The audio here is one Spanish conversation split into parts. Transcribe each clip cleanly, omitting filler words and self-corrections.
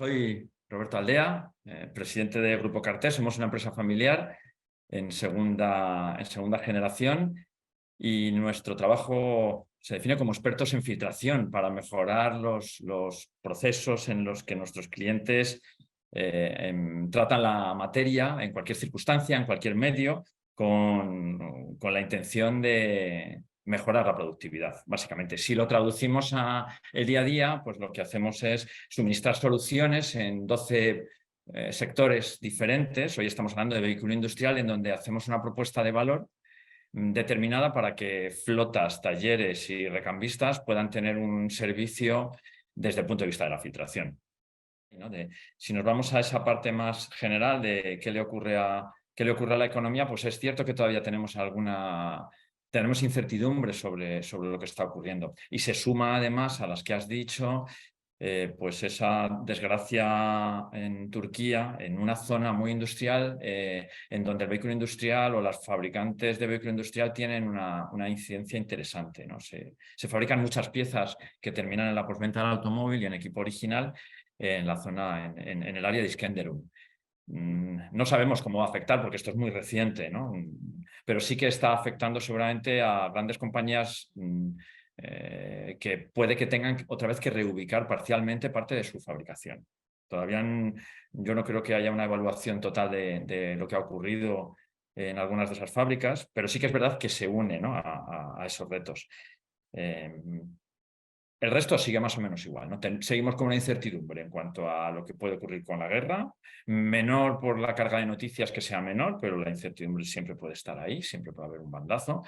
Soy Roberto Aldea, presidente de Grupo Carter. Somos una empresa familiar en segunda generación y nuestro trabajo se define como expertos en filtración para mejorar los procesos en los que nuestros clientes tratan la materia en cualquier circunstancia, en cualquier medio, con la intención de mejorar la productividad, básicamente. Si lo traducimos a el día a día, pues lo que hacemos es suministrar soluciones en 12 sectores diferentes. Hoy estamos hablando de vehículo industrial, en donde hacemos una propuesta de valor determinada para que flotas, talleres y recambistas puedan tener un servicio desde el punto de vista de la filtración, ¿no? Si nos vamos a esa parte más general de qué le ocurre a la economía, pues es cierto que todavía tenemos incertidumbre sobre lo que está ocurriendo. Y se suma además a las que has dicho, pues esa desgracia en Turquía, en una zona muy industrial, en donde el vehículo industrial o los fabricantes de vehículo industrial tienen una incidencia interesante, ¿no? Se fabrican muchas piezas que terminan en la postventa del automóvil y en equipo original en la zona, en el área de Iskenderun. No sabemos cómo va a afectar porque esto es muy reciente, ¿no? Pero sí que está afectando seguramente a grandes compañías que puede que tengan otra vez que reubicar parcialmente parte de su fabricación. Todavía yo no creo que haya una evaluación total de lo que ha ocurrido en algunas de esas fábricas, pero sí que es verdad que se une, ¿no? a esos retos. El resto sigue más o menos igual, ¿no? Seguimos con una incertidumbre en cuanto a lo que puede ocurrir con la guerra, menor por la carga de noticias que sea menor, pero la incertidumbre siempre puede estar ahí, siempre puede haber un bandazo.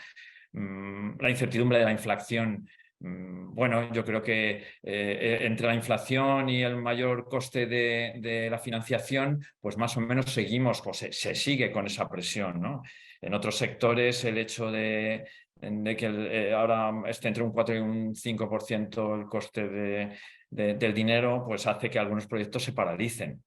La incertidumbre de la inflación, bueno, yo creo que entre la inflación y el mayor coste de la financiación, pues más o menos seguimos, pues se sigue con esa presión, ¿no? En otros sectores el hecho de que ahora esté entre un 4 y un 5% el coste del dinero, pues hace que algunos proyectos se paralicen.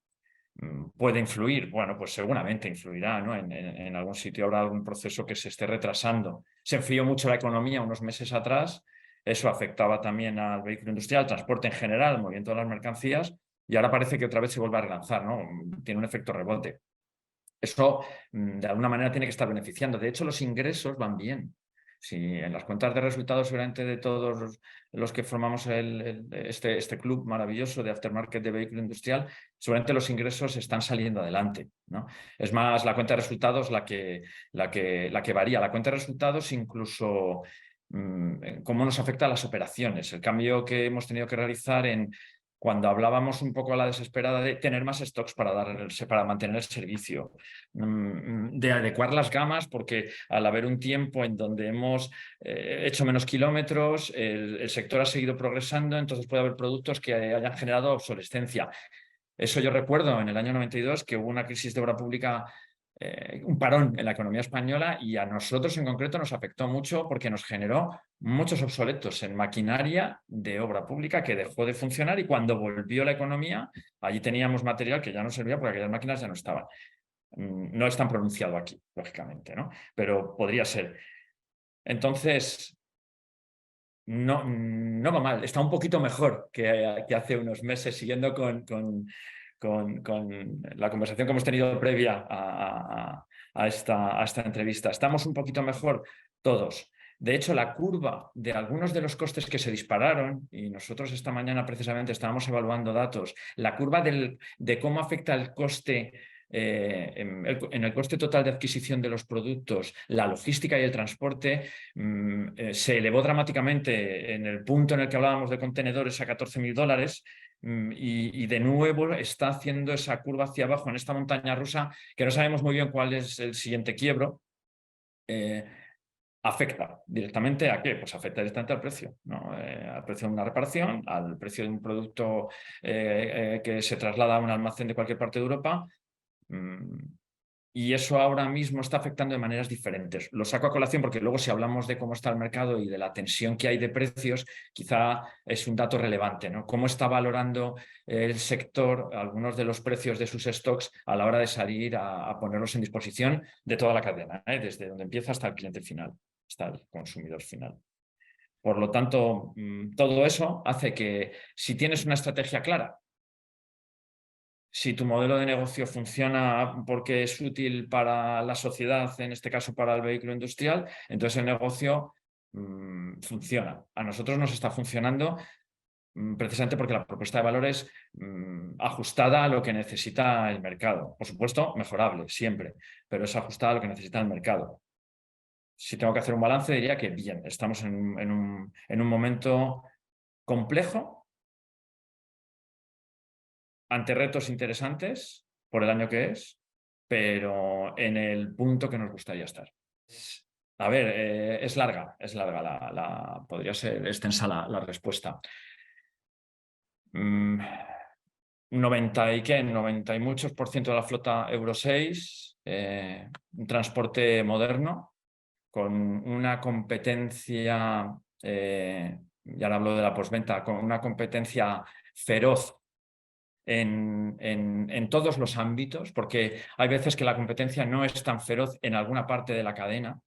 ¿Puede influir? Bueno, pues seguramente influirá, ¿no? En algún sitio habrá algún proceso que se esté retrasando. Se enfrió mucho la economía unos meses atrás, eso afectaba también al vehículo industrial, al transporte en general, al movimiento de las mercancías, y ahora parece que otra vez se vuelve a relanzar, ¿no? Tiene un efecto rebote. Eso, de alguna manera, tiene que estar beneficiando. De hecho, los ingresos van bien. Si en las cuentas de resultados, seguramente de todos los que formamos este club maravilloso de aftermarket de vehículo industrial, seguramente los ingresos están saliendo adelante, ¿no? Es más la cuenta de resultados la que varía. La cuenta de resultados incluso cómo nos afecta a las operaciones. El cambio que hemos tenido que realizar cuando hablábamos un poco a la desesperada de tener más stocks para mantener el servicio, de adecuar las gamas, porque al haber un tiempo en donde hemos hecho menos kilómetros, el sector ha seguido progresando, entonces puede haber productos que hayan generado obsolescencia. Eso yo recuerdo en el año 92 que hubo una crisis de obra pública, un parón en la economía española, y a nosotros en concreto nos afectó mucho porque nos generó muchos obsoletos en maquinaria de obra pública que dejó de funcionar, y cuando volvió la economía, allí teníamos material que ya no servía porque aquellas máquinas ya no estaban. No es tan pronunciado aquí, lógicamente, ¿no? Pero podría ser. Entonces, no va mal, está un poquito mejor que hace unos meses, siguiendo con la conversación que hemos tenido previa a esta entrevista. Estamos un poquito mejor todos. De hecho, la curva de algunos de los costes que se dispararon, y nosotros esta mañana precisamente estábamos evaluando datos, la curva de cómo afecta el coste en el coste total de adquisición de los productos, la logística y el transporte, se elevó dramáticamente en el punto en el que hablábamos de contenedores a $14.000, y de nuevo está haciendo esa curva hacia abajo en esta montaña rusa que no sabemos muy bien cuál es el siguiente quiebro. ¿Afecta directamente a qué? Pues afecta directamente al precio, ¿no? Al precio de una reparación, al precio de un producto que se traslada a un almacén de cualquier parte de Europa. Y eso ahora mismo está afectando de maneras diferentes. Lo saco a colación porque luego, si hablamos de cómo está el mercado y de la tensión que hay de precios, quizá es un dato relevante, ¿no? Cómo está valorando el sector algunos de los precios de sus stocks a la hora de salir a ponerlos en disposición de toda la cadena, desde donde empieza hasta el cliente final, hasta el consumidor final. Por lo tanto, todo eso hace que, si tienes una estrategia clara, Si tu modelo de negocio funciona porque es útil para la sociedad, en este caso para el vehículo industrial, entonces el negocio funciona. A nosotros nos está funcionando precisamente porque la propuesta de valor es ajustada a lo que necesita el mercado. Por supuesto, mejorable, siempre, pero es ajustada a lo que necesita el mercado. Si tengo que hacer un balance, diría que bien, estamos en un momento complejo, ante retos interesantes por el año que es, pero en el punto que nos gustaría estar. A ver, es larga, podría ser extensa la respuesta. 90 y muchos por ciento de la flota Euro 6, un transporte moderno, con una competencia, y ahora hablo de la postventa, con una competencia feroz en todos los ámbitos, porque hay veces que la competencia no es tan feroz en alguna parte de la cadena.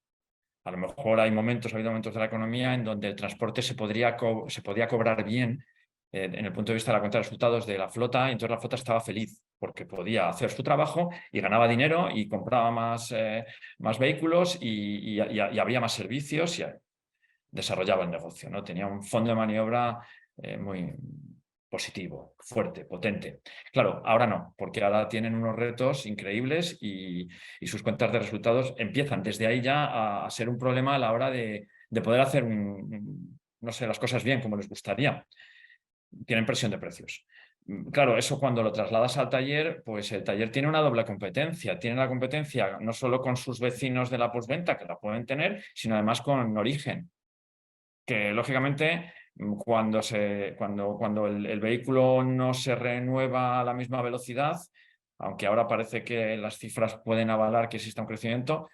A lo mejor hay momentos, ha habido momentos de la economía en donde el transporte se podía cobrar bien en el punto de vista de la cuenta de resultados de la flota, y entonces la flota estaba feliz porque podía hacer su trabajo y ganaba dinero y compraba más vehículos y había más servicios y desarrollaba el negocio, ¿no? Tenía un fondo de maniobra muy positivo, fuerte, potente. Claro, ahora no, porque ahora tienen unos retos increíbles y sus cuentas de resultados empiezan desde ahí ya a ser un problema a la hora de poder hacer, no sé, las cosas bien como les gustaría. Tienen presión de precios. Claro, eso cuando lo trasladas al taller, pues el taller tiene una doble competencia. Tiene la competencia no solo con sus vecinos de la postventa, que la pueden tener, sino además con Origen, que lógicamente cuando el vehículo no se renueva a la misma velocidad, aunque ahora parece que las cifras pueden avalar que exista un crecimiento,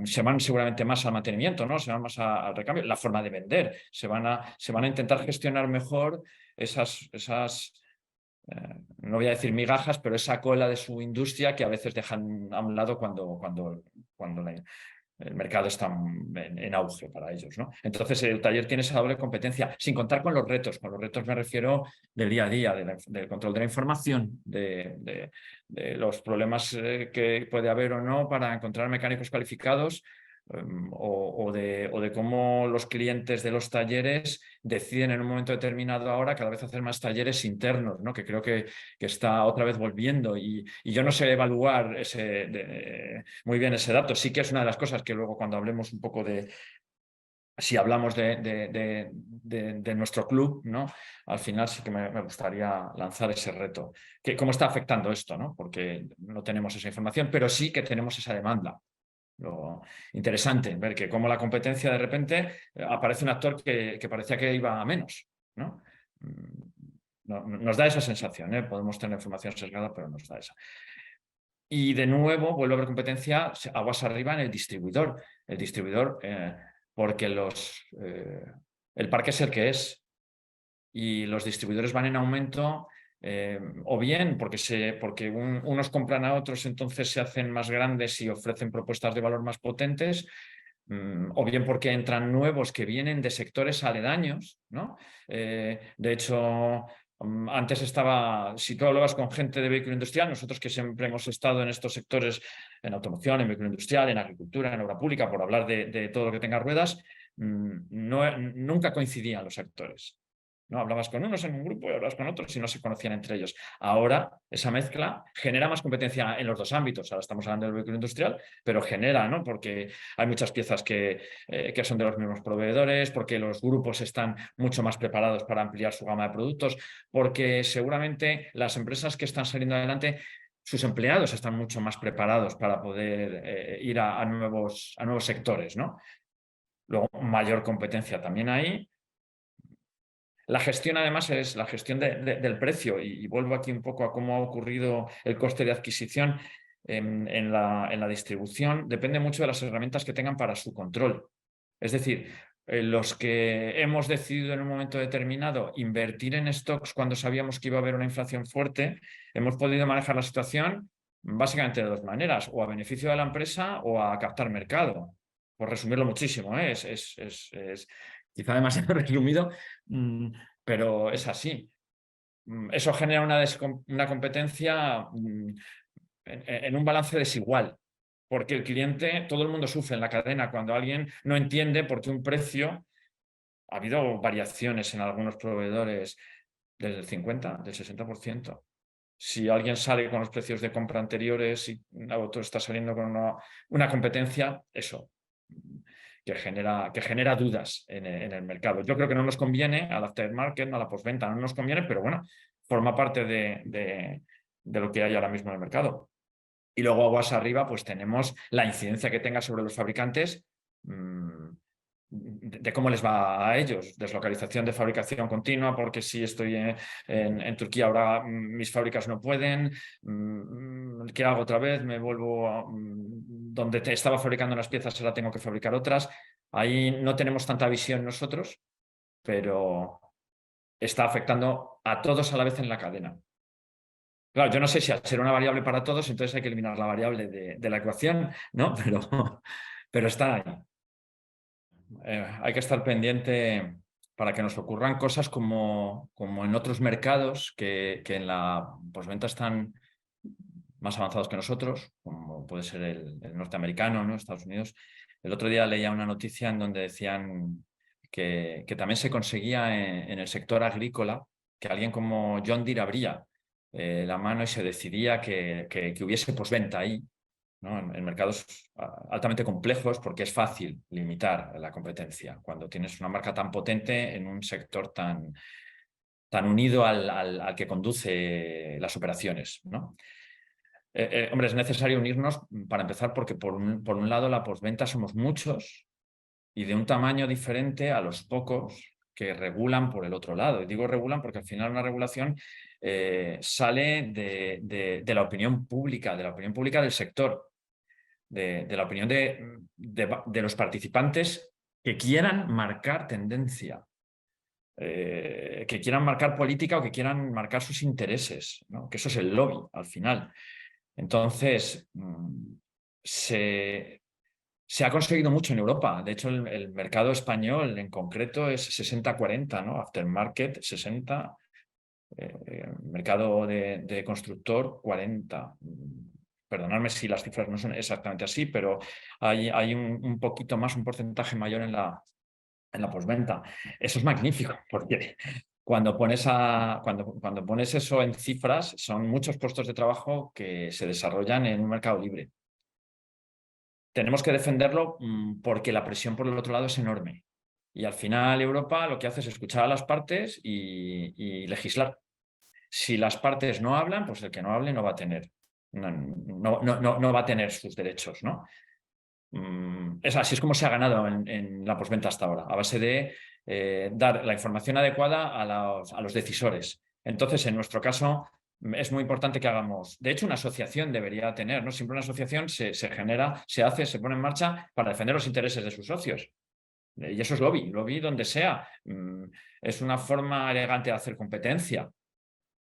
se van seguramente más al mantenimiento, ¿no? Se van más al recambio, la forma de vender, se van a intentar gestionar mejor esas no voy a decir migajas, pero esa cola de su industria que a veces dejan a un lado cuando el mercado está en auge para ellos, ¿no? Entonces el taller tiene esa doble competencia, sin contar con los retos. Con los retos me refiero del día a día, del control de la información, de los problemas que puede haber o no para encontrar mecánicos cualificados, o de cómo los clientes de los talleres deciden en un momento determinado ahora cada vez hacer más talleres internos, ¿no? Que creo que está otra vez volviendo y yo no sé evaluar muy bien ese dato. Sí que es una de las cosas que luego cuando hablemos un poco si hablamos de nuestro club, ¿no? Al final sí que me gustaría lanzar ese reto. ¿Cómo está afectando esto, ¿no? Porque no tenemos esa información, pero sí que tenemos esa demanda. Lo interesante, ver que como la competencia de repente aparece un actor que parecía que iba a menos, ¿no? Nos da esa sensación, ¿eh? Podemos tener información sesgada, pero nos da esa. Y de nuevo vuelve a haber competencia aguas arriba en el distribuidor. El distribuidor, porque el parque es el que es y los distribuidores van en aumento, o bien porque unos compran a otros, entonces se hacen más grandes y ofrecen propuestas de valor más potentes, o bien porque entran nuevos que vienen de sectores aledaños, ¿no? De hecho, antes si tú hablabas con gente de vehículo industrial, nosotros que siempre hemos estado en estos sectores, en automoción, en vehículo industrial, en agricultura, en obra pública, por hablar de todo lo que tenga ruedas, nunca coincidían los sectores. ¿No? Hablabas con unos en un grupo y hablabas con otros y no se conocían entre ellos. Ahora esa mezcla genera más competencia en los dos ámbitos. Ahora estamos hablando del vehículo industrial, pero genera, ¿no? Porque hay muchas piezas que son de los mismos proveedores, porque los grupos están mucho más preparados para ampliar su gama de productos, porque seguramente las empresas que están saliendo adelante, sus empleados están mucho más preparados para poder ir a nuevos sectores, ¿no? Luego, mayor competencia también hay. La gestión, además, es la gestión del precio, y vuelvo aquí un poco a cómo ha ocurrido el coste de adquisición en la distribución. Depende mucho de las herramientas que tengan para su control. Es decir, los que hemos decidido en un momento determinado invertir en stocks cuando sabíamos que iba a haber una inflación fuerte, hemos podido manejar la situación básicamente de dos maneras: o a beneficio de la empresa o a captar mercado. Por resumirlo muchísimo, ¿eh? Es quizá demasiado resumido, pero es así. eso genera una competencia en un balance desigual, porque el cliente, todo el mundo sufre en la cadena cuando alguien no entiende por qué un precio, ha habido variaciones en algunos proveedores del 50, del 60%. Si alguien sale con los precios de compra anteriores y otro está saliendo con una competencia, eso, que genera dudas en el mercado. Yo creo que no nos conviene al aftermarket, no a la postventa, no nos conviene, pero bueno, forma parte de lo que hay ahora mismo en el mercado. Y luego aguas arriba, pues tenemos la incidencia que tenga sobre los fabricantes de cómo les va a ellos. Deslocalización de fabricación continua, porque si estoy en Turquía ahora mis fábricas no pueden. ¿Qué hago otra vez? Me vuelvo a, donde estaba fabricando unas piezas, ahora tengo que fabricar otras. Ahí no tenemos tanta visión nosotros, pero está afectando a todos a la vez en la cadena. Claro, yo no sé si al ser una variable para todos, entonces hay que eliminar la variable de la ecuación, ¿no? Pero está ahí. Hay que estar pendiente para que nos ocurran cosas como en otros mercados que en la postventa están más avanzados que nosotros, como puede ser el norteamericano, ¿no? Estados Unidos. El otro día leía una noticia en donde decían que también se conseguía en el sector agrícola que alguien como John Deere abría la mano y se decidía que hubiese postventa ahí, ¿no? En mercados altamente complejos, porque es fácil limitar la competencia cuando tienes una marca tan potente en un sector tan unido al que conduce las operaciones, ¿no? Hombre, es necesario unirnos para empezar porque por un lado la postventa somos muchos y de un tamaño diferente a los pocos que regulan por el otro lado. Y digo regulan porque al final una regulación sale de la opinión pública, de la opinión pública del sector, de la opinión de los participantes que quieran marcar tendencia, que quieran marcar política o que quieran marcar sus intereses, ¿no? Que eso es el lobby al final. Entonces, se ha conseguido mucho en Europa. De hecho, el mercado español en concreto es 60-40, ¿no? Aftermarket 60, mercado de constructor 40. Perdonadme si las cifras no son exactamente así, pero hay un poquito más, un porcentaje mayor en la postventa. Eso es magnífico, porque cuando pones eso en cifras, son muchos puestos de trabajo que se desarrollan en un mercado libre. Tenemos que defenderlo porque la presión por el otro lado es enorme. Y al final Europa lo que hace es escuchar a las partes y legislar. Si las partes no hablan, pues el que no hable no va a tener, no va a tener sus derechos, ¿no? Es así es como se ha ganado en la postventa hasta ahora, a base de dar la información adecuada a los decisores. Entonces, en nuestro caso, es muy importante que hagamos. De hecho, una asociación debería tener, ¿no? Siempre una asociación se genera, se hace, se pone en marcha para defender los intereses de sus socios. Y eso es lobby donde sea. Es una forma elegante de hacer competencia.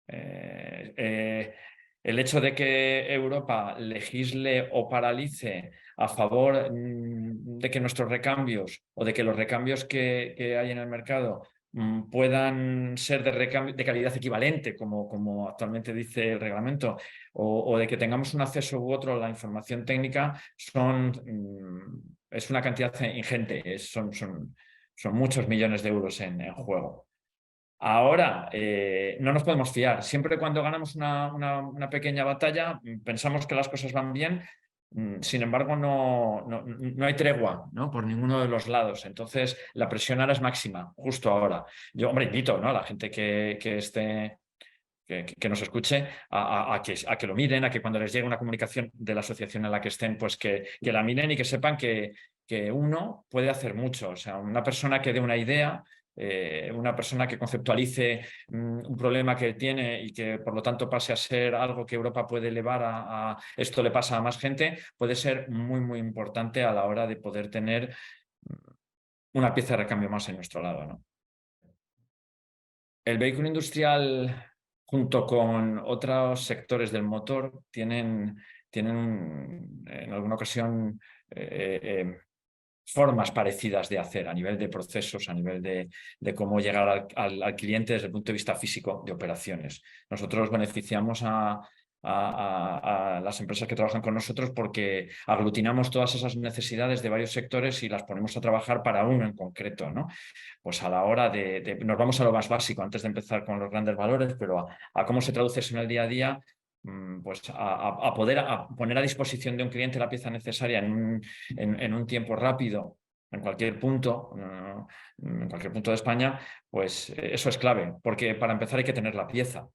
El hecho de que Europa legisle o paralice a favor de que nuestros recambios o de que los recambios que hay en el mercado puedan ser de calidad equivalente, como actualmente dice el reglamento, o de que tengamos un acceso u otro a la información técnica, es una cantidad ingente, son muchos millones de euros en juego. Ahora, no nos podemos fiar. Siempre cuando ganamos una pequeña batalla, pensamos que las cosas van bien. Sin embargo, no hay tregua, ¿no? Por ninguno de los lados. Entonces, la presión ahora es máxima, justo ahora. Yo, hombre, invito, ¿no? A la gente que esté, que nos escuche a que lo miren, a que cuando les llegue una comunicación de la asociación en la que estén, pues que la miren y que sepan que uno puede hacer mucho. O sea, una persona que dé una idea, una persona que conceptualice un problema que tiene y que por lo tanto pase a ser algo que Europa puede elevar a esto le pasa a más gente, puede ser muy, muy importante a la hora de poder tener una pieza de recambio más en nuestro lado, ¿no? El vehículo industrial, junto con otros sectores del motor, tienen en alguna ocasión formas parecidas de hacer a nivel de procesos, a nivel de cómo llegar al cliente desde el punto de vista físico de operaciones. Nosotros beneficiamos a las empresas que trabajan con nosotros porque aglutinamos todas esas necesidades de varios sectores y las ponemos a trabajar para uno en concreto, ¿no? Pues a la hora nos vamos a lo más básico antes de empezar con los grandes valores, pero a cómo se traduce eso en el día a día, pues a poder poner a disposición de un cliente la pieza necesaria en un tiempo rápido, en cualquier punto, en cualquier punto de España, pues eso es clave, porque para empezar hay que tener la pieza,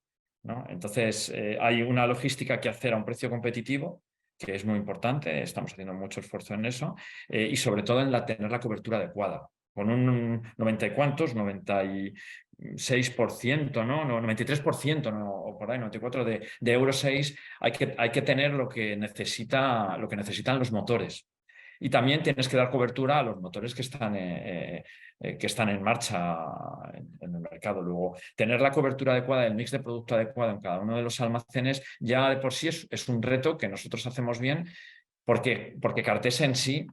¿no? Entonces, hay una logística que hacer a un precio competitivo, que es muy importante, estamos haciendo mucho esfuerzo en eso, y sobre todo en tener la cobertura adecuada. Con un 90 y cuantos, 96%, ¿no? 93%, ¿no? O por ahí, 94% de Euro 6, hay que tener lo que necesitan los motores. Y también tienes que dar cobertura a los motores que están en marcha en el mercado. Luego, tener la cobertura adecuada, el mix de producto adecuado en cada uno de los almacenes, ya de por sí es un reto que nosotros hacemos bien, porque Cartesa en sí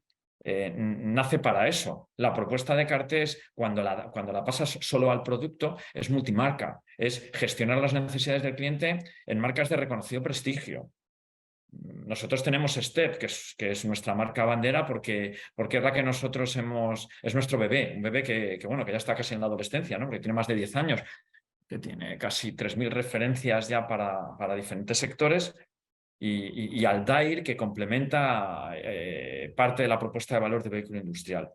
nace para eso. La propuesta de Cartés, cuando la pasas solo al producto, es multimarca, es gestionar las necesidades del cliente en marcas de reconocido prestigio. Nosotros tenemos Step, que es nuestra marca bandera, porque es la que nosotros es nuestro bebé, un bebé que ya está casi en la adolescencia, ¿no? Que tiene más de 10 años, que tiene casi 3.000 referencias ya para diferentes sectores, y Aldair, que complementa parte de la propuesta de valor de vehículo industrial.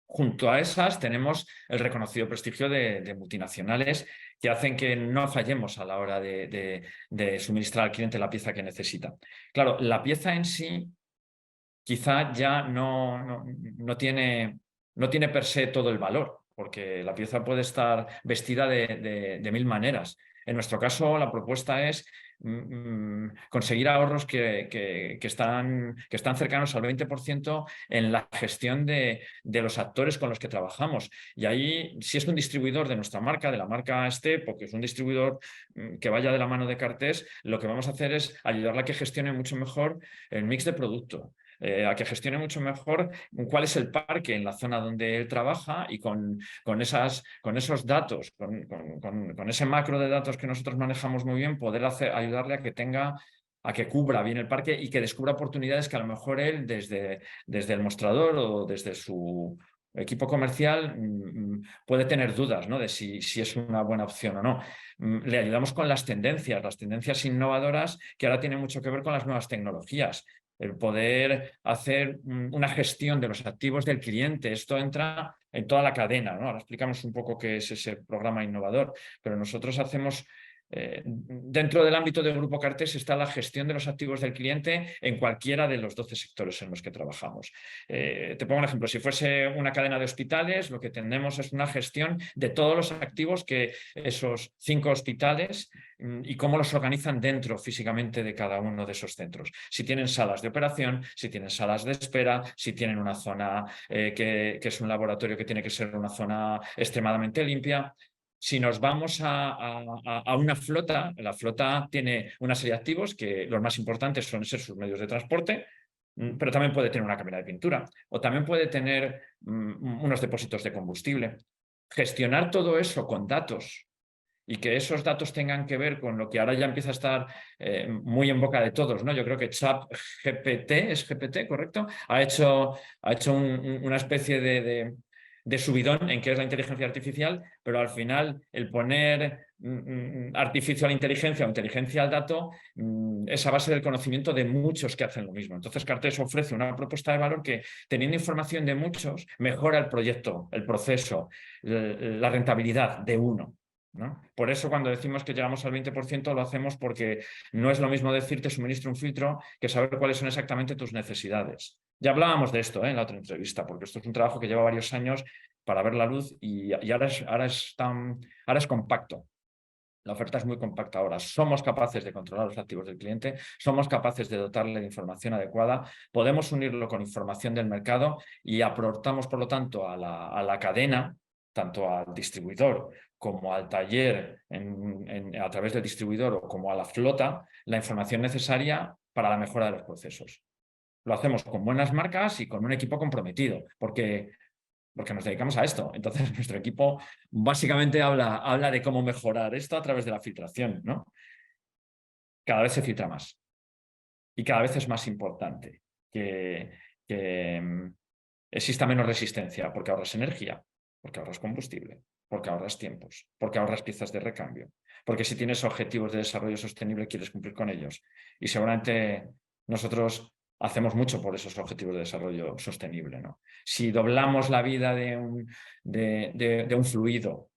Junto a esas tenemos el reconocido prestigio de multinacionales que hacen que no fallemos a la hora de suministrar al cliente la pieza que necesita. Claro, la pieza en sí quizá ya no tiene per se todo el valor, porque la pieza puede estar vestida de mil maneras. En nuestro caso, la propuesta es conseguir ahorros que están cercanos al 20% en la gestión de los actores con los que trabajamos. Y ahí, si es un distribuidor de nuestra marca, de la marca Step, porque es un distribuidor que vaya de la mano de Cartés, lo que vamos a hacer es ayudarla a que gestione mucho mejor el mix de producto. A que gestione mucho mejor cuál es el parque en la zona donde él trabaja, y con esos datos, con ese macro de datos que nosotros manejamos muy bien, poder ayudarle a que cubra bien el parque y que descubra oportunidades que a lo mejor él desde el mostrador o desde su equipo comercial puede tener dudas, ¿no? De si es una buena opción o no. Le ayudamos con las tendencias innovadoras, que ahora tienen mucho que ver con las nuevas tecnologías. El poder hacer una gestión de los activos del cliente. Esto entra en toda la cadena, ¿no? Ahora explicamos un poco qué es ese programa innovador, pero nosotros hacemos, dentro del ámbito del Grupo Cartés está la gestión de los activos del cliente en cualquiera de los 12 sectores en los que trabajamos. Te pongo un ejemplo. Si fuese una cadena de hospitales, lo que tenemos es una gestión de todos los activos que esos 5 hospitales y cómo los organizan dentro físicamente de cada uno de esos centros. Si tienen salas de operación, si tienen salas de espera, si tienen una zona que es un laboratorio que tiene que ser una zona extremadamente limpia. Si nos vamos a una flota, la flota tiene una serie de activos que los más importantes suelen ser sus medios de transporte, pero también puede tener una cámara de pintura o también puede tener unos depósitos de combustible. Gestionar todo eso con datos y que esos datos tengan que ver con lo que ahora ya empieza a estar muy en boca de todos, ¿no? Yo creo que ChatGPT, ¿es GPT, correcto? Ha hecho una especie de subidón en qué es la inteligencia artificial, pero al final el poner artificial inteligencia o inteligencia al dato es a base del conocimiento de muchos que hacen lo mismo. Entonces, Cartés ofrece una propuesta de valor que, teniendo información de muchos, mejora el proyecto, el proceso, la rentabilidad de uno, ¿no? Por eso, cuando decimos que llegamos al 20%, lo hacemos porque no es lo mismo decirte suministro un filtro que saber cuáles son exactamente tus necesidades. Ya hablábamos de esto en la otra entrevista, porque esto es un trabajo que lleva varios años para ver la luz y ahora es compacto. La oferta es muy compacta ahora. Somos capaces de controlar los activos del cliente, somos capaces de dotarle de información adecuada, podemos unirlo con información del mercado y aportamos, por lo tanto, a la cadena, tanto al distribuidor como al taller a través del distribuidor o como a la flota, la información necesaria para la mejora de los procesos. lo hacemos con buenas marcas y con un equipo comprometido, porque nos dedicamos a esto. Entonces, nuestro equipo básicamente habla de cómo mejorar esto a través de la filtración, ¿no? Cada vez se filtra más y cada vez es más importante que exista menos resistencia, porque ahorras energía, porque ahorras combustible, porque ahorras tiempos, porque ahorras piezas de recambio, porque si tienes objetivos de desarrollo sostenible quieres cumplir con ellos. Y seguramente nosotros hacemos mucho por esos objetivos de desarrollo sostenible, ¿no? Si doblamos la vida de un fluido,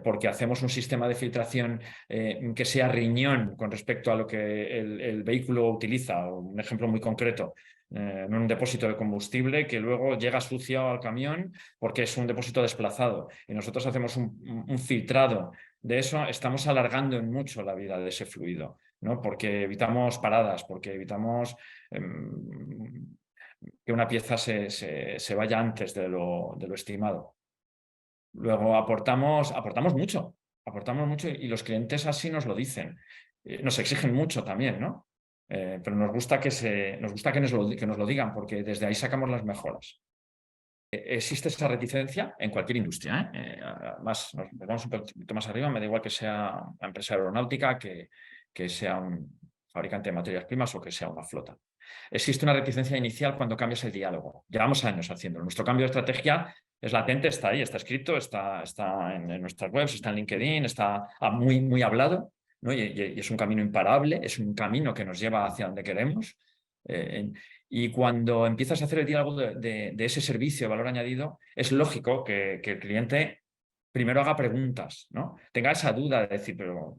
porque hacemos un sistema de filtración que sea riñón con respecto a lo que el vehículo utiliza, un ejemplo muy concreto, en un depósito de combustible que luego llega sucio al camión porque es un depósito desplazado y nosotros hacemos un filtrado de eso, estamos alargando en mucho la vida de ese fluido, ¿no? Porque evitamos paradas, porque evitamos que una pieza se vaya antes de lo estimado. Luego aportamos mucho y los clientes así nos lo dicen. Nos exigen mucho también, ¿no? Pero nos gusta que nos lo digan porque desde ahí sacamos las mejoras. Existe esa reticencia en cualquier industria, ¿eh? Además, nos vamos un poquito más arriba, me da igual que sea una empresa aeronáutica, que sea un fabricante de materias primas o que sea una flota. Existe una reticencia inicial cuando cambias el diálogo. Llevamos años haciéndolo. Nuestro cambio de estrategia es latente, está ahí, está escrito, está en nuestras webs, está en LinkedIn, está muy, muy hablado, ¿no? Y es un camino imparable, es un camino que nos lleva hacia donde queremos. Y cuando empiezas a hacer el diálogo de ese servicio de valor añadido, es lógico que el cliente primero haga preguntas, ¿no? Tenga esa duda de decir, pero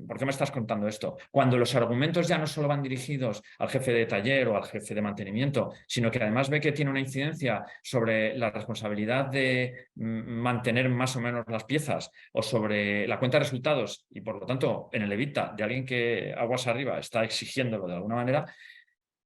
¿por qué me estás contando esto? Cuando los argumentos ya no solo van dirigidos al jefe de taller o al jefe de mantenimiento, sino que además ve que tiene una incidencia sobre la responsabilidad de mantener más o menos las piezas o sobre la cuenta de resultados y por lo tanto en el EBITDA de alguien que aguas arriba está exigiéndolo de alguna manera,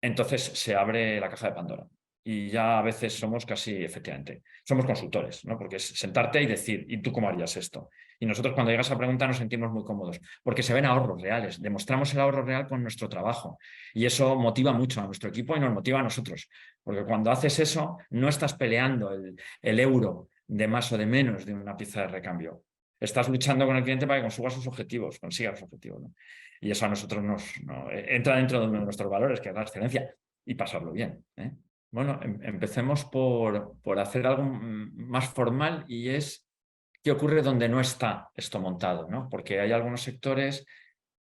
entonces se abre la caja de Pandora. Y ya a veces somos casi, efectivamente, somos consultores, ¿no? Porque es sentarte y decir, ¿y tú cómo harías esto? Y nosotros cuando llega esa pregunta nos sentimos muy cómodos, porque se ven ahorros reales, demostramos el ahorro real con nuestro trabajo. Y eso motiva mucho a nuestro equipo y nos motiva a nosotros. Porque cuando haces eso, no estás peleando el euro de más o de menos de una pieza de recambio. Estás luchando con el cliente para que consiga sus objetivos, ¿no? Y eso a nosotros entra dentro de nuestros valores, que es la excelencia, y pasarlo bien, ¿eh? Bueno, empecemos por hacer algo más formal y es qué ocurre donde no está esto montado, ¿no? Porque hay algunos sectores,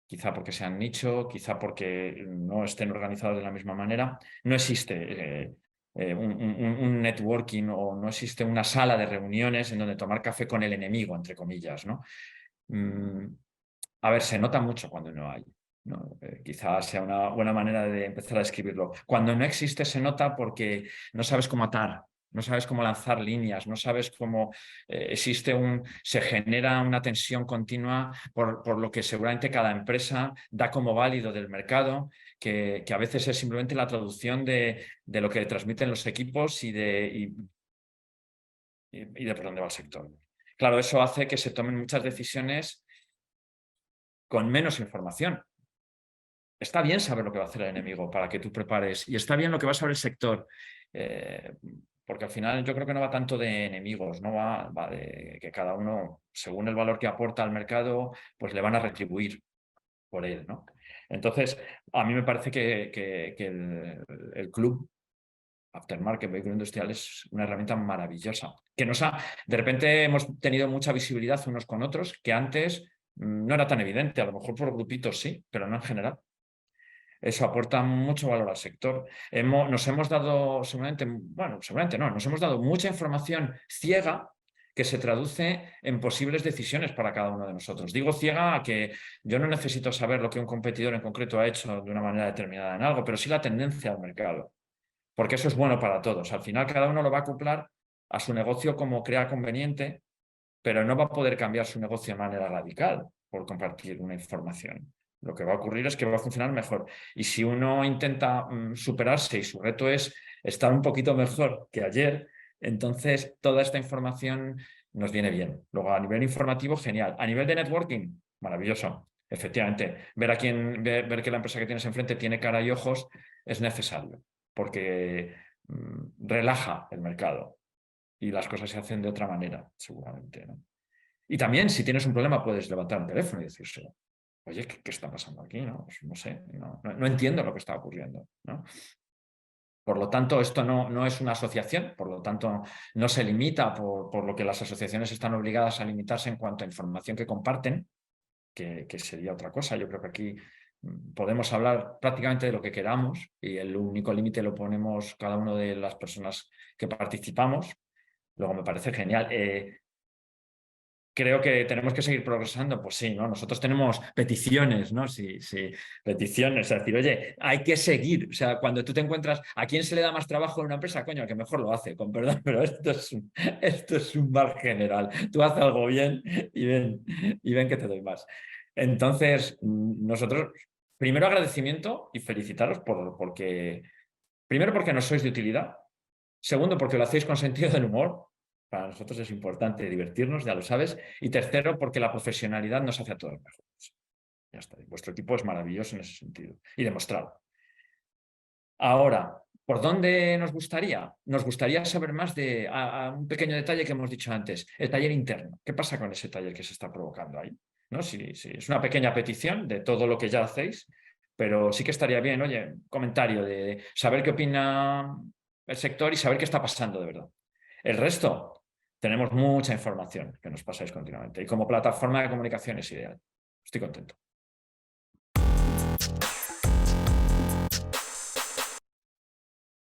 quizá porque sean nicho, quizá porque no estén organizados de la misma manera, no existe un networking o no existe una sala de reuniones en donde tomar café con el enemigo, entre comillas, ¿no? A ver, se nota mucho cuando no hay, ¿no? Quizás sea una buena manera de empezar a describirlo. Cuando no existe se nota porque no sabes cómo atar, no sabes cómo lanzar líneas, no sabes cómo se genera una tensión continua por lo que seguramente cada empresa da como válido del mercado, que a veces es simplemente la traducción de lo que transmiten los equipos y de por dónde va el sector. Claro, eso hace que se tomen muchas decisiones con menos información. Está bien saber lo que va a hacer el enemigo para que tú prepares y está bien lo que va a saber el sector, porque al final yo creo que no va tanto de enemigos, no va de que cada uno, según el valor que aporta al mercado, pues le van a retribuir por él, ¿no? Entonces, a mí me parece que el club Aftermarket Vehículo Industrial es una herramienta maravillosa, que de repente hemos tenido mucha visibilidad unos con otros, que antes no era tan evidente, a lo mejor por grupitos sí, pero no en general. Eso aporta mucho valor al sector. Nos hemos dado, seguramente no, nos hemos dado mucha información ciega que se traduce en posibles decisiones para cada uno de nosotros. Digo ciega a que yo no necesito saber lo que un competidor en concreto ha hecho de una manera determinada en algo, pero sí la tendencia al mercado, porque eso es bueno para todos. Al final cada uno lo va a acoplar a su negocio como crea conveniente, pero no va a poder cambiar su negocio de manera radical por compartir una información. Lo que va a ocurrir es que va a funcionar mejor. Y si uno intenta superarse y su reto es estar un poquito mejor que ayer, entonces toda esta información nos viene bien. Luego, a nivel informativo, genial. A nivel de networking, maravilloso. Efectivamente, ver que la empresa que tienes enfrente tiene cara y ojos es necesario. porque relaja el mercado y las cosas se hacen de otra manera, seguramente, ¿no? Y también, si tienes un problema, puedes levantar un teléfono y decírselo. Oye, ¿qué está pasando aquí? ¿No? Pues no sé, no entiendo lo que está ocurriendo, ¿no? Por lo tanto, esto no es una asociación, por lo tanto, no se limita por lo que las asociaciones están obligadas a limitarse en cuanto a información que comparten, que sería otra cosa. Yo creo que aquí podemos hablar prácticamente de lo que queramos y el único límite lo ponemos cada una de las personas que participamos. Luego me parece genial. Creo que tenemos que seguir progresando, pues sí, ¿no? Nosotros tenemos peticiones, ¿no? Sí, sí, peticiones, es decir, oye, hay que seguir, o sea, cuando tú te encuentras, ¿a quién se le da más trabajo en una empresa? Coño, al que mejor lo hace, con perdón, pero esto es un mal general. Tú haces algo bien y ven que te doy más. Entonces, nosotros, primero agradecimiento y felicitaros primero porque nos sois de utilidad, segundo porque lo hacéis con sentido del humor. Para nosotros es importante divertirnos, ya lo sabes. Y tercero, porque la profesionalidad nos hace a todos mejores. Ya está. Vuestro equipo es maravilloso en ese sentido. Y demostrado. Ahora, ¿por dónde nos gustaría? Nos gustaría saber más de un pequeño detalle que hemos dicho antes, el taller interno. ¿Qué pasa con ese taller que se está provocando ahí? ¿No? Sí, es una pequeña petición de todo lo que ya hacéis, pero sí que estaría bien, oye, un comentario de saber qué opina el sector y saber qué está pasando de verdad. El resto, tenemos mucha información que nos pasáis continuamente y como plataforma de comunicación es ideal. Estoy contento.